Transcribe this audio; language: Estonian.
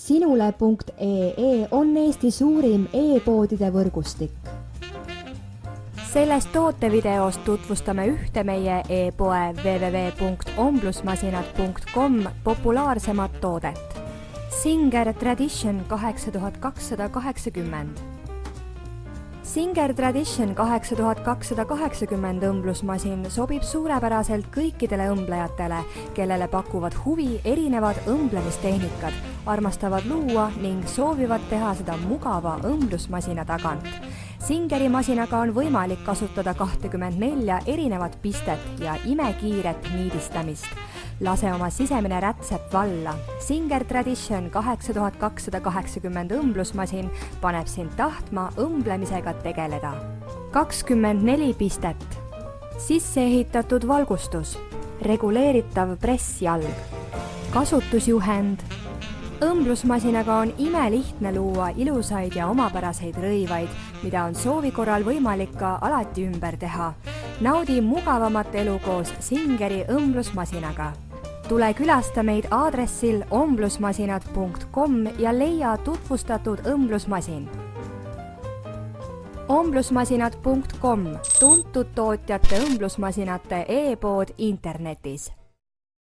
Sinule.ee on Eesti suurim e-poodide võrgustik. Selles tootevideos tutvustame ühte meie e-poe www.omblusmasinad.com populaarsemat toodet. Singer Tradition 8280. Singer Tradition 8280 õmblusmasin sobib suurepäraselt kõikidele õmblejatele, kellele pakuvad huvi erinevad õmblemistehnikad, armastavad luua ning soovivad teha seda mugava õmblusmasina tagant. Singeri masinaga on võimalik kasutada 24 erinevat pistet ja imekiiret niidistamist. Lase oma sisemine rätsep valla. Singer Tradition 8280 õmblusmasin paneb sind tahtma õmblemisega tegeleda. 24 pistet. Sisseehitatud valgustus. Reguleeritav pressjalg. Kasutusjuhend. Õmblusmasinaga on imelihtne luua ilusaid ja omapäraseid rõivaid, mida on soovi korral võimalik ka alati ümber teha. Naudi mugavamat elu koos Singeri õmblusmasinaga. Tule külasta meid aadressil omblusmasinad.com ja leia tutvustatud õmblusmasin. Omblusmasinad.com, tuntud tootjate õmblusmasinate e-pood internetis.